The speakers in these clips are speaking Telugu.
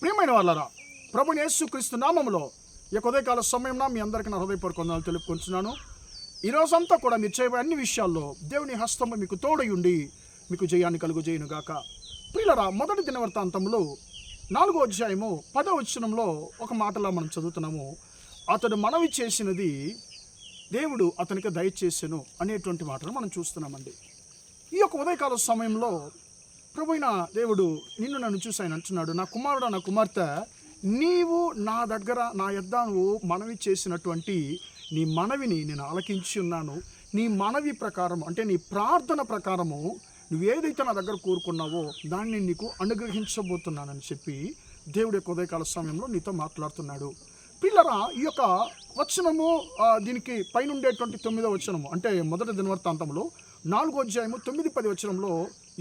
ప్రియమైన వాళ్ళరా, ప్రభుని యేసుక్రీస్తు నామములో ఈ ఉదయకాల సమయంలో మీ అందరికీ నా హృదయపూర్వక వందనాలు తెలుపుకుంటున్నాను. ఈ రోజంతా కూడా మీరు చేయబోయే అన్ని విషయాల్లో దేవుని హస్తము మీకు తోడయుండి మీకు జయాన్ని కలుగుజేయునుగాక. ప్రియులరా, మొదటి దినవృత్తాంతంలో 4వ అధ్యాయము 10వ వచనంలో ఒక మాటలా మనం చదువుతున్నాము. అతడు మనవి చేసినది దేవుడు అతనికి దయచేసెను అనేటువంటి మాటను మనం చూస్తున్నామండి. ఈ యొక్క ఉదయకాల సమయంలో ప్రభువైన దేవుడు నిన్ను నన్ను చూసి ఆయన అంటున్నాడు, నా కుమారుడు, నా కుమార్తె, నీవు నా దగ్గర నా యొద్ద నువ్వు మనవి చేసినటువంటి నీ మనవిని నేను ఆలకించి ఉన్నాను. నీ మనవి ప్రకారం, అంటే నీ ప్రార్థన ప్రకారము నువ్వు ఏదైతే నా దగ్గర కోరుకున్నావో దాన్ని నేను నీకు అనుగ్రహించబోతున్నానని చెప్పి దేవుడి యొక్క ఉదయకాల సమయంలో నీతో మాట్లాడుతున్నాడు. పిల్లరా, ఈ యొక్క వచనము దీనికి పైన ఉండేటువంటి 9వ వచనము, అంటే మొదటి దినవృత్తాంతంలో 4వ అధ్యాయము 9-10 వచనంలో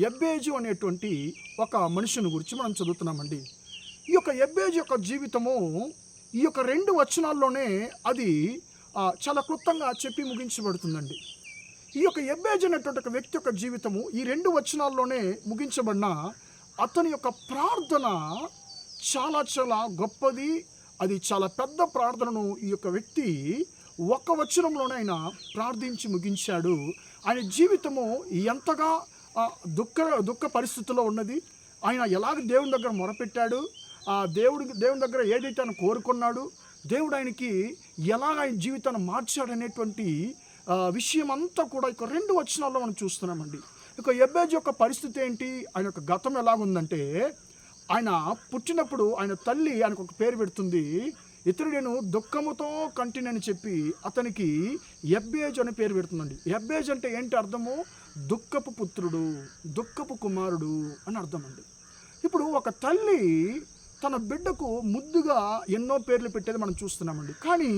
యబ్బేజు అనేటువంటి ఒక మనుషుని గురించి మనం చదువుతున్నామండి. ఈ యొక్క యబ్బేజు యొక్క జీవితము ఈ యొక్క 2 వచనాల్లోనే అది చాలా క్లుప్తంగా చెప్పి ముగించబడుతుందండి. ఈ యొక్క యబ్బేజు అనేటువంటి ఒక వ్యక్తి యొక్క జీవితము ఈ 2 వచనాల్లోనే ముగించబడిన అతని యొక్క ప్రార్థన చాలా చాలా గొప్పది. అది చాలా పెద్ద ప్రార్థనను ఈ యొక్క వ్యక్తి ఒక్క వచనంలోనే ఆయన ప్రార్థించి ముగించాడు. ఆయన జీవితము ఎంతగా దుఃఖ పరిస్థితుల్లో ఉన్నది, ఆయన ఎలాగ దేవుని దగ్గర మొరపెట్టాడు, దేవుని దగ్గర ఏదైతే ఆయన కోరుకున్నాడు, దేవుడు ఆయనకి ఎలాగ ఆయన జీవితాన్ని మార్చాడనేటువంటి విషయం అంతా కూడా ఇక 2 వచనాల్లో మనం చూస్తున్నామండి. ఇక యబ్బేజు యొక్క పరిస్థితి ఏంటి, ఆయన యొక్క గతం ఎలాగుందంటే, ఆయన పుట్టినప్పుడు ఆయన తల్లి ఆయనకు ఒక పేరు పెడుతుంది. ఇతడు నేను దుఃఖముతో కంటినని చెప్పి అతనికి యబ్బేజు అనే పేరు పెడుతుందండి. యబ్బేజు అంటే ఏంటి అర్థము? దుఃఖపు పుత్రుడు, దుఃఖపు కుమారుడు అని అర్థం అండి. ఇప్పుడు ఒక తల్లి తన బిడ్డకు ముద్దుగా ఎన్నో పేర్లు పెట్టేది మనం చూస్తున్నామండి. కానీ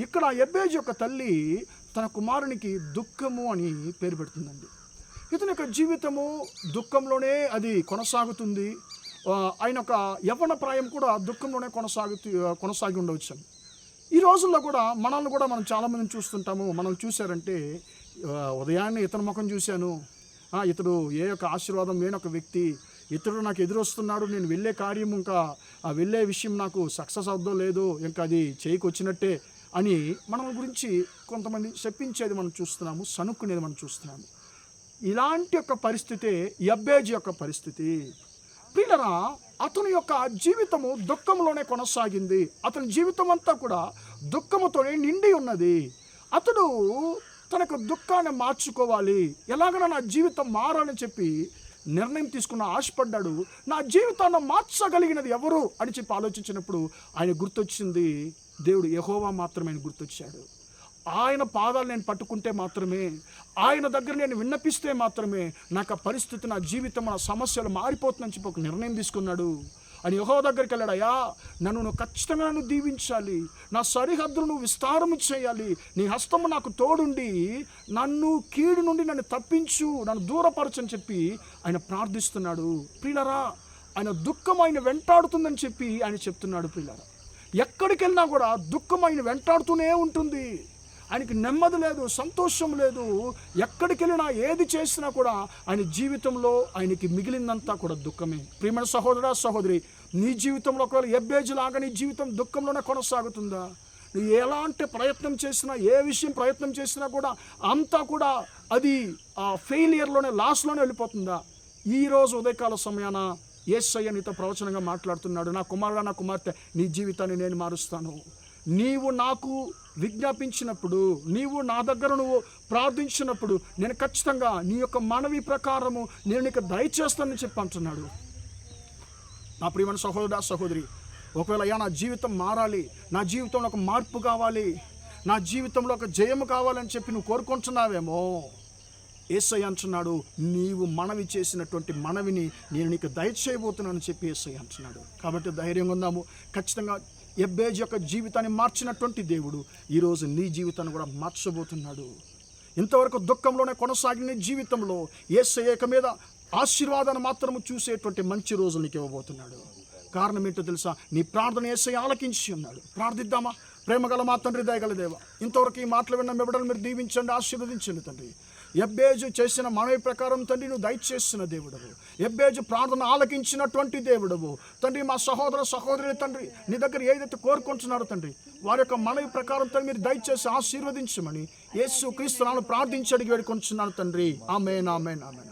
ఇక్కడ యబ్బేజు యొక్క తల్లి తన కుమారునికి దుఃఖము అని పేరు పెడుతుందండి. ఇతని యొక్క జీవితము దుఃఖంలోనే అది కొనసాగుతుంది. ఆయన ఒక యవ్వన ప్రాయం కూడా దుఃఖంలోనే కొనసాగి ఉండవచ్చు. ఈ రోజుల్లో కూడా మనల్ని కూడా మనం చాలామందిని చూస్తుంటాము. మనం చూశారంటే, ఉదయాన్నే ఇతని ముఖం చూశాను, ఇతడు ఏ యొక్క ఆశీర్వాదం లేని ఒక వ్యక్తి, ఇతడు నాకు ఎదురొస్తున్నాడు, నేను వెళ్ళే కార్యం ఇంకా వెళ్ళే విషయం నాకు సక్సెస్ అవుద్దో లేదో, ఇంకా అది చేయికి వచ్చినట్టే అని మన గురించి కొంతమంది చెప్పించేది మనం చూస్తున్నాము, సనుక్కునేది మనం చూస్తున్నాము. ఇలాంటి యొక్క పరిస్థితే యబ్బేజు యొక్క పరిస్థితి. ప్రియులరా, అతని యొక్క జీవితము దుఃఖంలోనే కొనసాగింది. అతని జీవితం అంతా కూడా దుఃఖముతోనే నిండి ఉన్నది. అతడు తనకు దుఃఖాన్ని మార్చుకోవాలి, ఎలాగైనా నా జీవితం మారాలని చెప్పి నిర్ణయం తీసుకున్న ఆశపడ్డాడు. నా జీవితాన్ని మార్చగలిగినది ఎవరు అని చెప్పి ఆలోచించినప్పుడు ఆయన గుర్తొచ్చింది దేవుడు యెహోవా మాత్రమే ఆయన గుర్తొచ్చాడు. ఆయన పాదాలు నేను పట్టుకుంటే మాత్రమే, ఆయన దగ్గర నేను విన్నపిస్తే మాత్రమే నాకు ఆ పరిస్థితి, నా జీవితం, నా సమస్యలు మారిపోతుందని చెప్పి ఒక నిర్ణయం తీసుకున్నాడు. అని యెహోవా దగ్గరికి వెళ్ళాడు. అయ్యా, నువ్వు ఖచ్చితంగా నన్ను దీవించాలి, నా సరిహద్దులు నువ్వు విస్తారము చేయాలి, నీ హస్తము నాకు తోడుండి నన్ను కీడు నుండి నన్ను తప్పించు, నన్ను దూరపరచని చెప్పి ఆయన ప్రార్థిస్తున్నాడు. ప్రియులరా, ఆయన దుఃఖం ఆయన వెంటాడుతుందని చెప్పి ఆయన చెప్తున్నాడు. ప్రియులరా, ఎక్కడికి వెళ్ళినా కూడా దుఃఖం ఆయన వెంటాడుతూనే ఉంటుంది. ఆయనకి నెమ్మది లేదు, సంతోషం లేదు. ఎక్కడికి వెళ్ళినా ఏది చేసినా కూడా ఆయన జీవితంలో ఆయనకి మిగిలిందంతా కూడా దుఃఖమే. ప్రియమైన సహోదరా, సహోదరి, నీ జీవితంలో ఒకవేళ యబ్బేజు లాగా నీ జీవితం దుఃఖంలోనే కొనసాగుతుందా? నువ్వు ఎలాంటి ప్రయత్నం చేసినా, ఏ విషయం ప్రయత్నం చేసినా కూడా అంతా కూడా అది ఫెయిలియర్లోనే, లాస్లోనే వెళ్ళిపోతుందా? ఈరోజు ఉదయకాల సమయాన యేసయ్య నీతో ప్రవచనంగా మాట్లాడుతున్నాడు. నా కుమారుడా, నా కుమార్తె, నీ జీవితాన్ని నేను మారుస్తాను. నీవు నాకు విజ్ఞాపించినప్పుడు, నీవు నా దగ్గర నువ్వు ప్రార్థించినప్పుడు నేను ఖచ్చితంగా నీ యొక్క మనవి ప్రకారము నేను నీకు దయచేస్తానని చెప్పి అంటున్నాడు. నా ప్రియమైన సహోదరా, సహోదరి, ఒకవేళ అయ్యా నా జీవితం మారాలి, నా జీవితంలో ఒక మార్పు కావాలి, నా జీవితంలో ఒక జయము కావాలని చెప్పి నువ్వు కోరుకుంటున్నావేమో, యేసయ్య అంటున్నాడు, నీవు మనవి చేసినటువంటి మనవిని నేను నీకు దయచేయబోతున్నానని చెప్పి యేసయ్య అంటున్నాడు. కాబట్టి ధైర్యంగా ఉందాము. ఖచ్చితంగా యబ్బేజు యొక్క జీవితాన్ని మార్చినటువంటి దేవుడు ఈరోజు నీ జీవితాన్ని కూడా మార్చబోతున్నాడు. ఇంతవరకు దుఃఖంలోనే కొనసాగిన నీ జీవితంలో యేసయ్య మీద ఆశీర్వాదాన్ని మాత్రము చూసేటువంటి మంచి రోజులు నీకు ఇవ్వబోతున్నాడు. కారణం ఏంటో తెలుసా? నీ ప్రార్థన యేసయ్య ఆలకించి ఉన్నాడు. ప్రార్థిద్దామా? ప్రేమగల మా తండ్రి, దయగల దేవ, ఇంతవరకు ఈ మాటలు విన్న బిడ్డలు మీరు దీవించండి, ఆశీర్వదించండి తండ్రి. ఎబ్బేజు చేసిన మనవి ప్రకారం తండ్రి నువ్వు దయచేసిన దేవుడవు, ఎబ్బేజు ప్రార్థన ఆలకించినటువంటి దేవుడవు తండ్రి. మా సహోదర సహోదరులు తండ్రి నీ దగ్గర ఏదైతే కోరుకుంటున్నారో తండ్రి, వారి యొక్క మనవి ప్రకారం తండ్రి మీరు దయచేసి ఆశీర్వదించమని యేసు క్రీస్తు నామములో ప్రార్థించి అడిగి వేడుకొంచున్నాను తండ్రి. ఆమేన్, ఆమేన్, ఆమేన్.